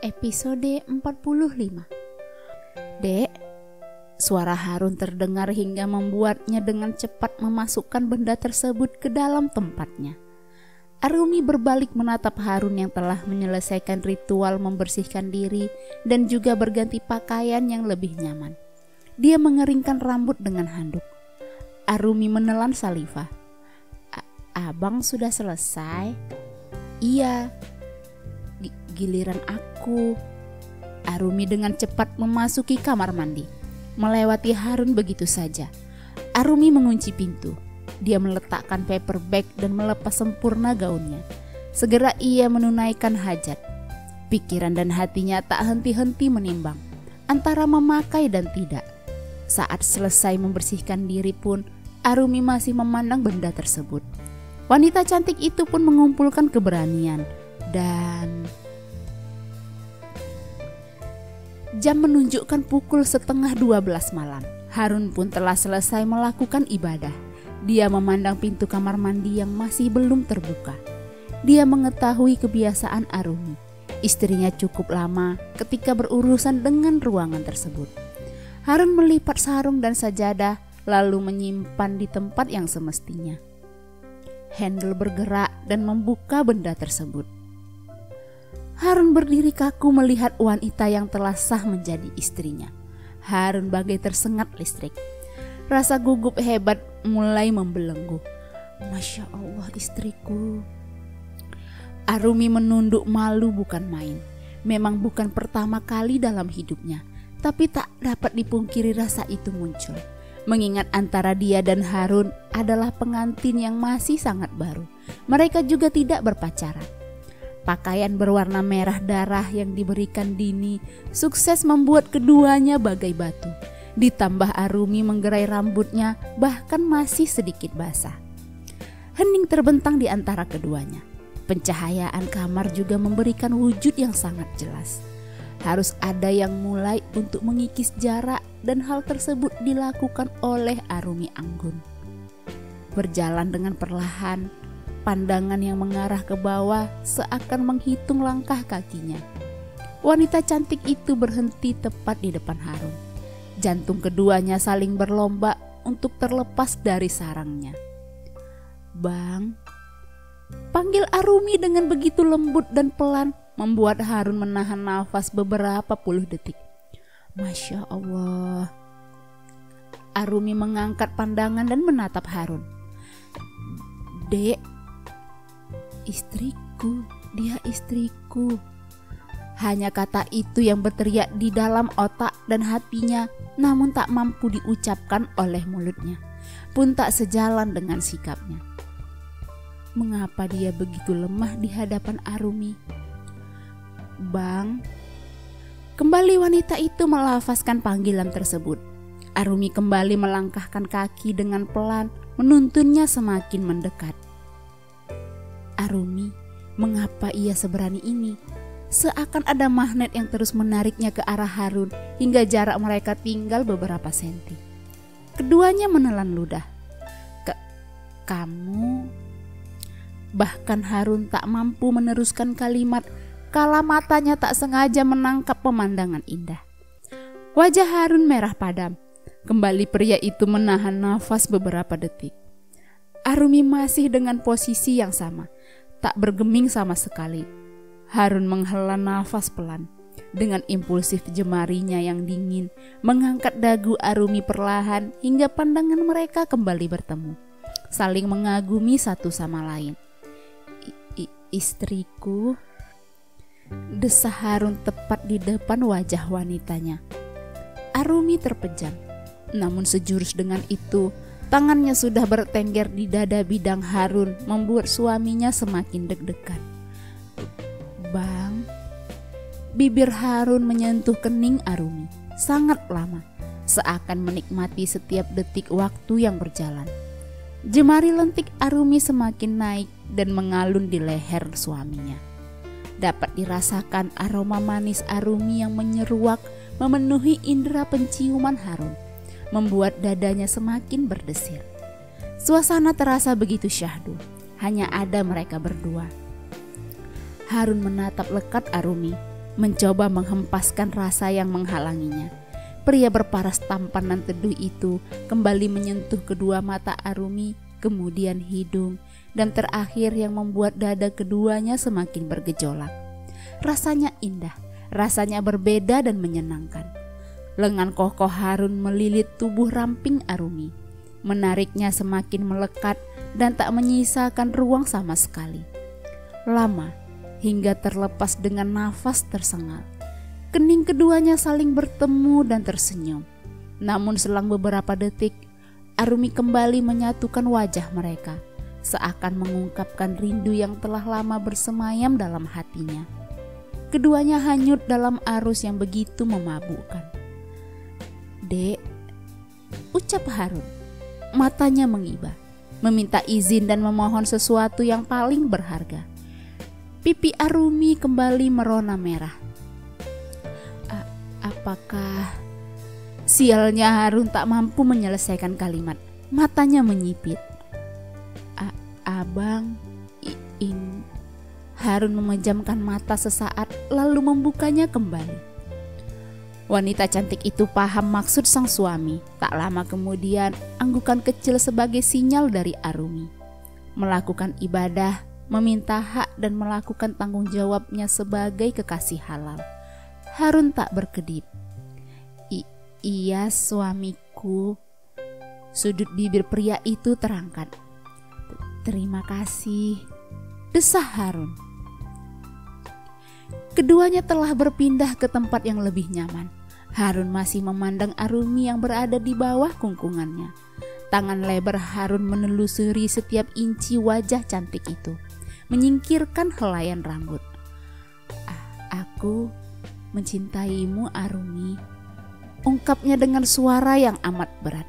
Episode 45. Dek, suara Harun terdengar hingga membuatnya dengan cepat memasukkan benda tersebut ke dalam tempatnya. Arumi berbalik menatap Harun yang telah menyelesaikan ritual membersihkan diri dan juga berganti pakaian yang lebih nyaman. Dia mengeringkan rambut dengan handuk. Arumi menelan Salifah. Abang sudah selesai? Iya. Giliran aku. Arumi dengan cepat memasuki kamar mandi, melewati Harun begitu saja. Arumi mengunci pintu. Dia meletakkan paper bag dan melepas sempurna gaunnya. Segera ia menunaikan hajat. Pikiran dan hatinya tak henti-henti menimbang antara memakai dan tidak. Saat selesai membersihkan diri pun, Arumi masih memandang benda tersebut. Wanita cantik itu pun mengumpulkan keberanian dan jam menunjukkan pukul 11:30 malam. Harun pun telah selesai melakukan ibadah. Dia memandang pintu kamar mandi yang masih belum terbuka. Dia mengetahui kebiasaan Arumi. Istrinya cukup lama ketika berurusan dengan ruangan tersebut. Harun melipat sarung dan sajadah lalu menyimpan di tempat yang semestinya. Handle bergerak dan membuka benda tersebut. Harun berdiri kaku melihat wanita yang telah sah menjadi istrinya. Harun bagai tersengat listrik. Rasa gugup hebat mulai membelenggu. Masya Allah, istriku. Arumi menunduk malu bukan main. Memang bukan pertama kali dalam hidupnya, tapi tak dapat dipungkiri rasa itu muncul. Mengingat antara dia dan Harun adalah pengantin yang masih sangat baru. Mereka juga tidak berpacaran. Pakaian berwarna merah darah yang diberikan Dini sukses membuat keduanya bagai batu. Ditambah Arumi menggerai rambutnya bahkan masih sedikit basah. Hening terbentang di antara keduanya. Pencahayaan kamar juga memberikan wujud yang sangat jelas. Harus ada yang mulai untuk mengikis jarak dan hal tersebut dilakukan oleh Arumi anggun. Berjalan dengan perlahan, pandangan yang mengarah ke bawah seakan menghitung langkah kakinya. Wanita cantik itu berhenti tepat di depan Harun. Jantung keduanya saling berlomba untuk terlepas dari sarangnya. Bang, panggil Arumi dengan begitu lembut dan pelan, membuat Harun menahan nafas beberapa puluh detik. Masya Allah. Arumi mengangkat pandangan dan menatap Harun. Dek, istriku, dia istriku. Hanya kata itu yang berteriak di dalam otak dan hatinya, namun tak mampu diucapkan oleh mulutnya. Pun tak sejalan dengan sikapnya. Mengapa dia begitu lemah di hadapan Arumi? Bang. Kembali wanita itu melafazkan panggilan tersebut. Arumi kembali melangkahkan kaki dengan pelan, menuntunnya semakin mendekat. Arumi, mengapa ia seberani ini? Seakan ada magnet yang terus menariknya ke arah Harun hingga jarak mereka tinggal beberapa senti. Keduanya menelan ludah. Kamu? Bahkan Harun tak mampu meneruskan kalimat kala matanya tak sengaja menangkap pemandangan indah. Wajah Harun merah padam. Kembali pria itu menahan nafas beberapa detik. Arumi masih dengan posisi yang sama. Tak bergeming sama sekali. Harun menghela nafas pelan. Dengan impulsif jemarinya yang dingin mengangkat dagu Arumi perlahan hingga pandangan mereka kembali bertemu. Saling mengagumi satu sama lain. Istriku, desah Harun tepat di depan wajah wanitanya. Arumi terpejam. Namun sejurus dengan itu, tangannya sudah bertengger di dada bidang Harun membuat suaminya semakin deg-degan. Bang, bibir Harun menyentuh kening Arumi sangat lama, seakan menikmati setiap detik waktu yang berjalan. Jemari lentik Arumi semakin naik dan mengalun di leher suaminya. Dapat dirasakan aroma manis Arumi yang menyeruak memenuhi indera penciuman Harun, membuat dadanya semakin berdesir. Suasana terasa begitu syahdu, hanya ada mereka berdua. Harun menatap lekat Arumi. mencoba menghempaskan rasa yang menghalanginya. Pria berparas tampan dan teduh itu kembali menyentuh kedua mata Arumi, kemudian hidung, dan terakhir yang membuat dada keduanya semakin bergejolak. Rasanya indah, rasanya berbeda dan menyenangkan. Lengan kokoh Harun melilit tubuh ramping Arumi, menariknya semakin melekat dan tak menyisakan ruang sama sekali. Lama, hingga terlepas dengan nafas tersengal. Kening keduanya saling bertemu dan tersenyum. Namun selang beberapa detik, Arumi kembali menyatukan wajah mereka, seakan mengungkapkan rindu yang telah lama bersemayam dalam hatinya. Keduanya hanyut dalam arus yang begitu memabukkan. "Dek," ucap Harun. Matanya mengibah, meminta izin dan memohon sesuatu yang paling berharga. Pipi Arumi kembali merona merah. Apakah... Sialnya, Harun tak mampu menyelesaikan kalimat. Matanya menyipit. Abang... Harun memejamkan mata sesaat lalu membukanya kembali. Wanita cantik itu paham maksud sang suami. Tak lama kemudian, anggukan kecil sebagai sinyal dari Arumi. Melakukan ibadah, meminta hak dan melakukan tanggung jawabnya sebagai kekasih halal. Harun tak berkedip. Iya suamiku. Sudut bibir pria itu terangkat. Terima kasih, desah Harun. Keduanya telah berpindah ke tempat yang lebih nyaman. Harun masih memandang Arumi yang berada di bawah kungkungannya. Tangan lebar Harun menelusuri setiap inci wajah cantik itu, menyingkirkan helaian rambut. Aku mencintaimu, Arumi, ungkapnya dengan suara yang amat berat.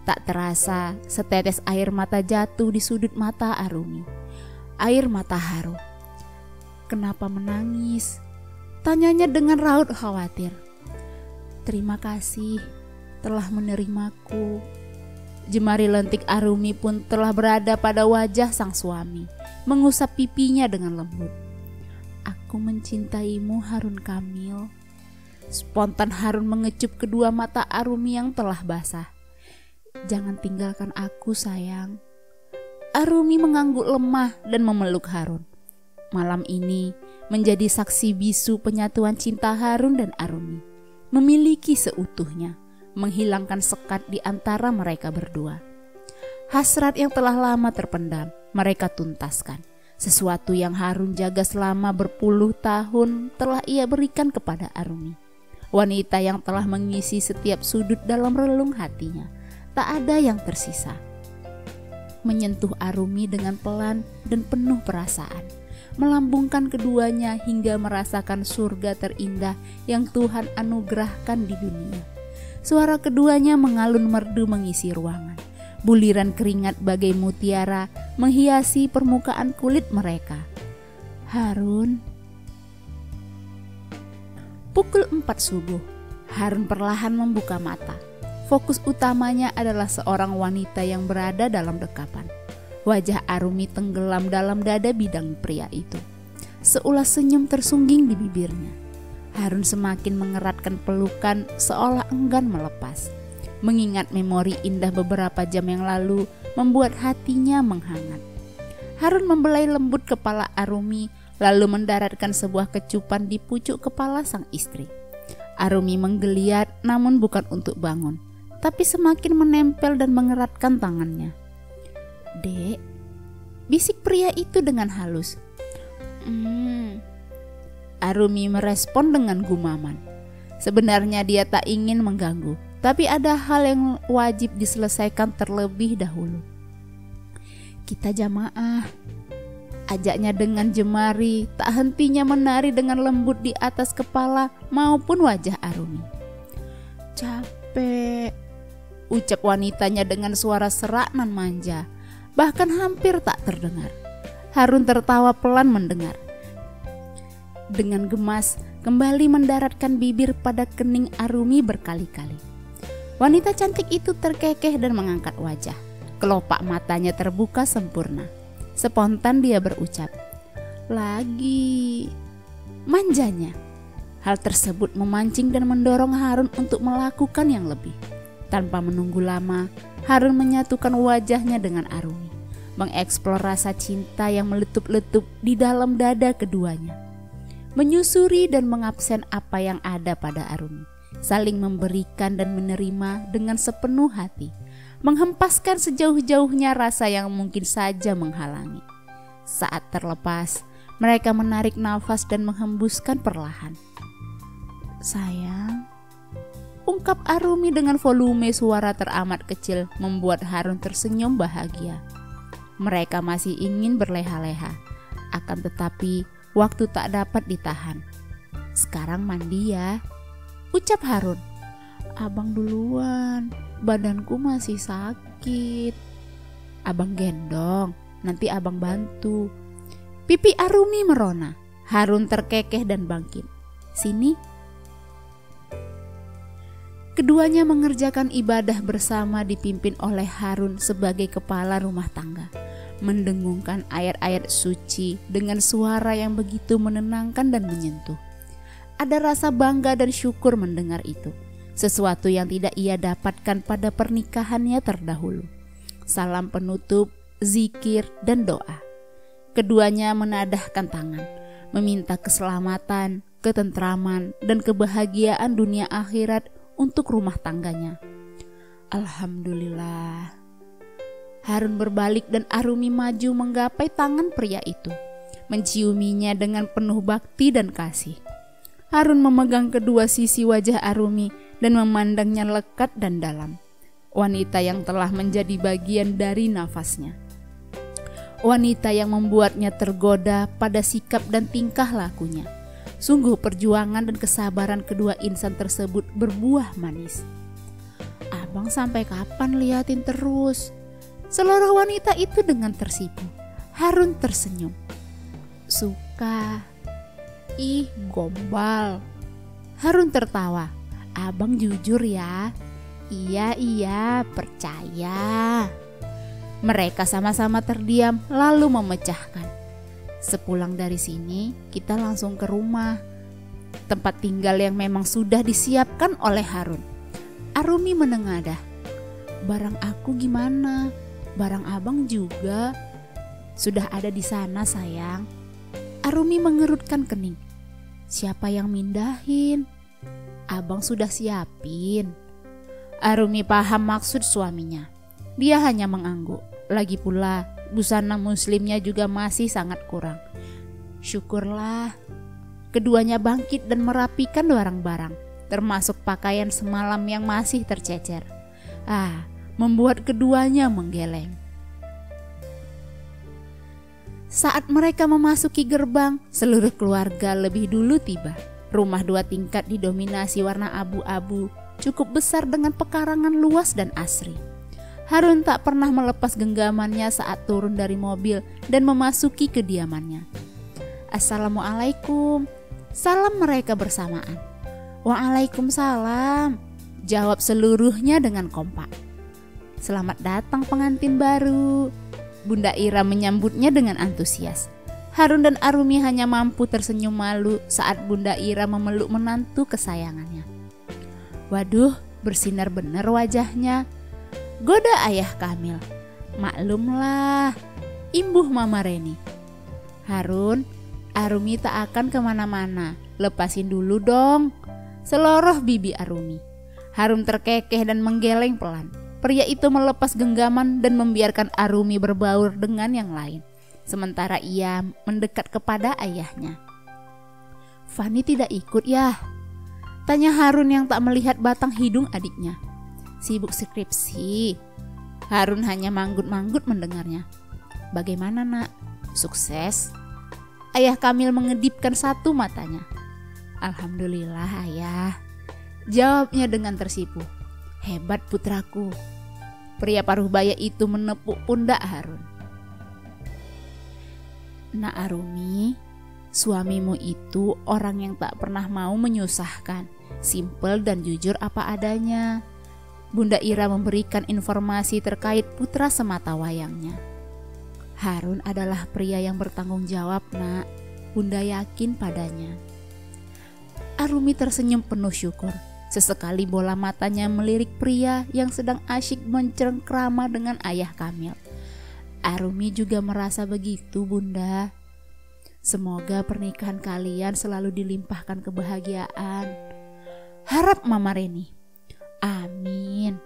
Tak terasa setetes air mata jatuh di sudut mata Arumi. Air mata haru. Kenapa menangis? Tanyanya dengan raut khawatir. Terima kasih telah menerimaku. Jemari lentik Arumi pun telah berada pada wajah sang suami, mengusap pipinya dengan lembut. Aku mencintaimu, Harun Kamil. Spontan Harun mengecup kedua mata Arumi yang telah basah. Jangan tinggalkan aku, sayang. Arumi mengangguk lemah dan memeluk Harun. Malam ini menjadi saksi bisu penyatuan cinta Harun dan Arumi. Memiliki seutuhnya, menghilangkan sekat di antara mereka berdua. Hasrat yang telah lama terpendam, mereka tuntaskan. Sesuatu yang Harun jaga selama berpuluh tahun telah ia berikan kepada Arumi. Wanita yang telah mengisi setiap sudut dalam relung hatinya. Tak ada yang tersisa. Menyentuh Arumi dengan pelan dan penuh perasaan, melambungkan keduanya hingga merasakan surga terindah yang Tuhan anugerahkan di dunia. Suara keduanya mengalun merdu mengisi ruangan. Buliran keringat bagai mutiara menghiasi permukaan kulit mereka. Harun. Pukul 4 subuh, Harun perlahan membuka mata. Fokus utamanya adalah seorang wanita yang berada dalam dekapan. Wajah Arumi tenggelam dalam dada bidang pria itu. Seulas senyum tersungging di bibirnya. Harun semakin mengeratkan pelukan seolah enggan melepas. Mengingat memori indah beberapa jam yang lalu membuat hatinya menghangat. Harun membelai lembut kepala Arumi lalu mendaratkan sebuah kecupan di pucuk kepala sang istri. Arumi menggeliat namun bukan untuk bangun, tapi semakin menempel dan mengeratkan tangannya. Dek, bisik pria itu dengan halus. Arumi merespon dengan gumaman. Sebenarnya dia tak ingin mengganggu, tapi ada hal yang wajib diselesaikan terlebih dahulu. Kita jamaah, ajaknya dengan jemari, tak hentinya menari dengan lembut di atas kepala maupun wajah Arumi. Capek, ucap wanitanya dengan suara serak nan manja, bahkan hampir tak terdengar. Harun tertawa pelan mendengar. Dengan gemas, kembali mendaratkan bibir pada kening Arumi berkali-kali. Wanita cantik itu terkekeh dan mengangkat wajah. Kelopak matanya terbuka sempurna. Spontan dia berucap, lagi. Manjanya. Hal tersebut memancing dan mendorong Harun untuk melakukan yang lebih. Tanpa menunggu lama, Harun menyatukan wajahnya dengan Arumi, mengeksplor rasa cinta yang meletup-letup di dalam dada keduanya, menyusuri dan mengabsen apa yang ada pada Arumi, saling memberikan dan menerima dengan sepenuh hati, menghempaskan sejauh-jauhnya rasa yang mungkin saja menghalangi. Saat terlepas, mereka menarik nafas dan menghembuskan perlahan. "Sayang," ungkap Arumi dengan volume suara teramat kecil, membuat Harun tersenyum bahagia. Mereka masih ingin berleha-leha, akan tetapi waktu tak dapat ditahan. "Sekarang mandi ya," ucap Harun. "Abang duluan, badanku masih sakit." "Abang gendong, nanti abang bantu." Pipi Arumi merona. Harun terkekeh dan bangkit. "Sini." Keduanya mengerjakan ibadah bersama dipimpin oleh Harun sebagai kepala rumah tangga, mendengungkan ayat-ayat suci dengan suara yang begitu menenangkan dan menyentuh. Ada rasa bangga dan syukur mendengar itu, sesuatu yang tidak ia dapatkan pada pernikahannya terdahulu. Salam penutup, zikir, dan doa. Keduanya menadahkan tangan, meminta keselamatan, ketentraman, dan kebahagiaan dunia akhirat untuk rumah tangganya. "Alhamdulillah." Harun berbalik dan Arumi maju menggapai tangan pria itu, menciuminya dengan penuh bakti dan kasih. Harun memegang kedua sisi wajah Arumi dan memandangnya lekat dan dalam. Wanita yang telah menjadi bagian dari nafasnya. Wanita yang membuatnya tergoda pada sikap dan tingkah lakunya. Sungguh perjuangan dan kesabaran kedua insan tersebut berbuah manis. "Abang sampai kapan liatin terus?" seloroh wanita itu dengan tersipu. Harun tersenyum. "Suka." "Ih, gombal." Harun tertawa. "Abang jujur ya." Iya, percaya." Mereka sama-sama terdiam lalu memecahkan. "Sepulang dari sini, kita langsung ke rumah, tempat tinggal yang memang sudah disiapkan oleh Harun." Arumi menengadah. "Barang aku gimana? Barang abang juga." "Sudah ada di sana, sayang." Arumi mengerutkan kening. "Siapa yang mindahin?" "Abang sudah siapin." Arumi paham maksud suaminya. Dia hanya mengangguk. Lagi pula, busana muslimnya juga masih sangat kurang. "Syukurlah." Keduanya bangkit dan merapikan barang-barang, termasuk pakaian semalam yang masih tercecer. Membuat keduanya menggeleng. Saat mereka memasuki gerbang, seluruh keluarga lebih dulu tiba. Rumah 2 tingkat didominasi warna abu-abu, cukup besar dengan pekarangan luas dan asri. Harun tak pernah melepas genggamannya saat turun dari mobil dan memasuki kediamannya. "Assalamualaikum," salam mereka bersamaan. "Waalaikumsalam," jawab seluruhnya dengan kompak. "Selamat datang pengantin baru." Bunda Ira menyambutnya dengan antusias. Harun dan Arumi hanya mampu tersenyum malu saat Bunda Ira memeluk menantu kesayangannya. "Waduh, bersinar benar wajahnya," goda ayah Kamil. "Maklumlah," imbuh Mama Reni. "Harun, Arumi tak akan kemana-mana, lepasin dulu dong," seloroh bibi Arumi. Harun terkekeh dan menggeleng pelan. Pria itu melepas genggaman dan membiarkan Arumi berbaur dengan yang lain, sementara ia mendekat kepada ayahnya. "Fani tidak ikut ya?" tanya Harun yang tak melihat batang hidung adiknya. "Sibuk skripsi." Harun hanya manggut-manggut mendengarnya. "Bagaimana nak? Sukses?" Ayah Kamil mengedipkan satu matanya. "Alhamdulillah ayah," jawabnya dengan tersipu. "Hebat putraku." Pria paruh baya itu menepuk pundak Harun. "Nak Arumi, suamimu itu orang yang tak pernah mau menyusahkan, simpel dan jujur apa adanya." Bunda Ira memberikan informasi terkait putra semata wayangnya. "Harun adalah pria yang bertanggung jawab, nak. Bunda yakin padanya." Arumi tersenyum penuh syukur. Sesekali bola matanya melirik pria yang sedang asyik mencengkrama dengan ayah Kamil. Arumi juga merasa begitu, Bunda. Semoga pernikahan kalian selalu dilimpahkan kebahagiaan. Harap Mama Reni. Amin.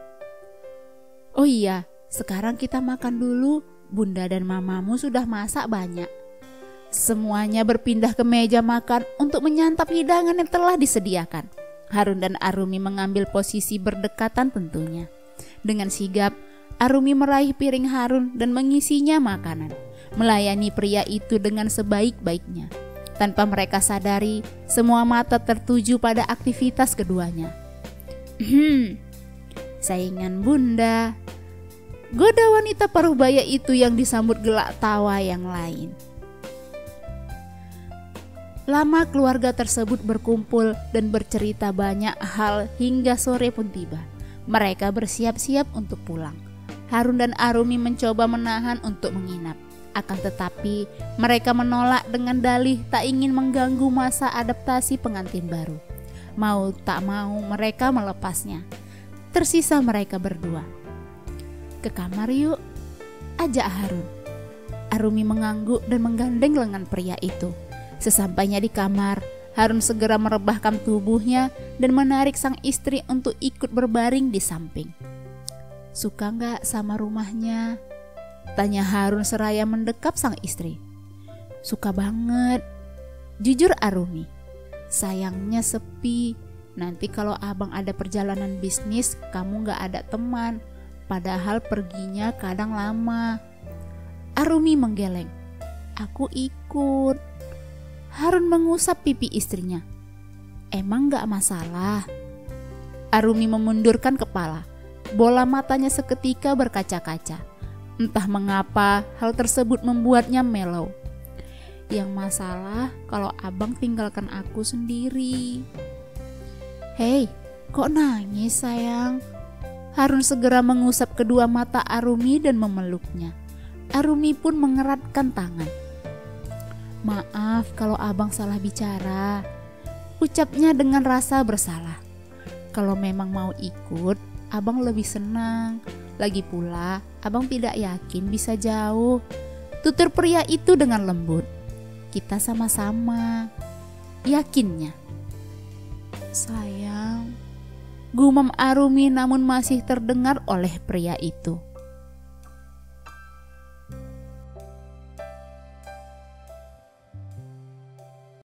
Oh iya, sekarang kita makan dulu. Bunda dan mamamu sudah masak banyak. Semuanya berpindah ke meja makan untuk menyantap hidangan yang telah disediakan. Harun dan Arumi mengambil posisi berdekatan tentunya. Dengan sigap, Arumi meraih piring Harun dan mengisinya makanan, melayani pria itu dengan sebaik-baiknya. Tanpa mereka sadari, semua mata tertuju pada aktivitas keduanya. Saingan Bunda, goda wanita parubaya itu yang disambut gelak tawa yang lain. Lama keluarga tersebut berkumpul dan bercerita banyak hal hingga sore pun tiba. Mereka bersiap-siap untuk pulang. Harun dan Arumi mencoba menahan untuk menginap. Akan tetapi mereka menolak dengan dalih tak ingin mengganggu masa adaptasi pengantin baru. Mau tak mau mereka melepasnya. Tersisa mereka berdua. Ke kamar yuk, ajak Harun. Arumi mengangguk dan menggandeng lengan pria itu. Sesampainya di kamar, Harun segera merebahkan tubuhnya dan menarik sang istri untuk ikut berbaring di samping. Suka gak sama rumahnya? Tanya Harun seraya mendekap sang istri. Suka banget. Jujur Arumi. Sayangnya sepi. Nanti kalau abang ada perjalanan bisnis, kamu gak ada teman. Padahal perginya kadang lama. Arumi menggeleng. Aku ikut. Harun mengusap pipi istrinya. Emang gak masalah? Arumi memundurkan kepala. Bola matanya seketika berkaca-kaca. Entah mengapa hal tersebut membuatnya melau. Yang masalah kalau abang tinggalkan aku sendiri. Hei, kok nangis sayang? Harun segera mengusap kedua mata Arumi dan memeluknya. Arumi pun mengeratkan tangan. Maaf kalau abang salah bicara, ucapnya dengan rasa bersalah. Kalau memang mau ikut, abang lebih senang. Lagi pula, abang tidak yakin bisa jauh. Tutur pria itu dengan lembut. Kita sama-sama. Yakinnya. Sayang, gumam Arumi namun masih terdengar oleh pria itu.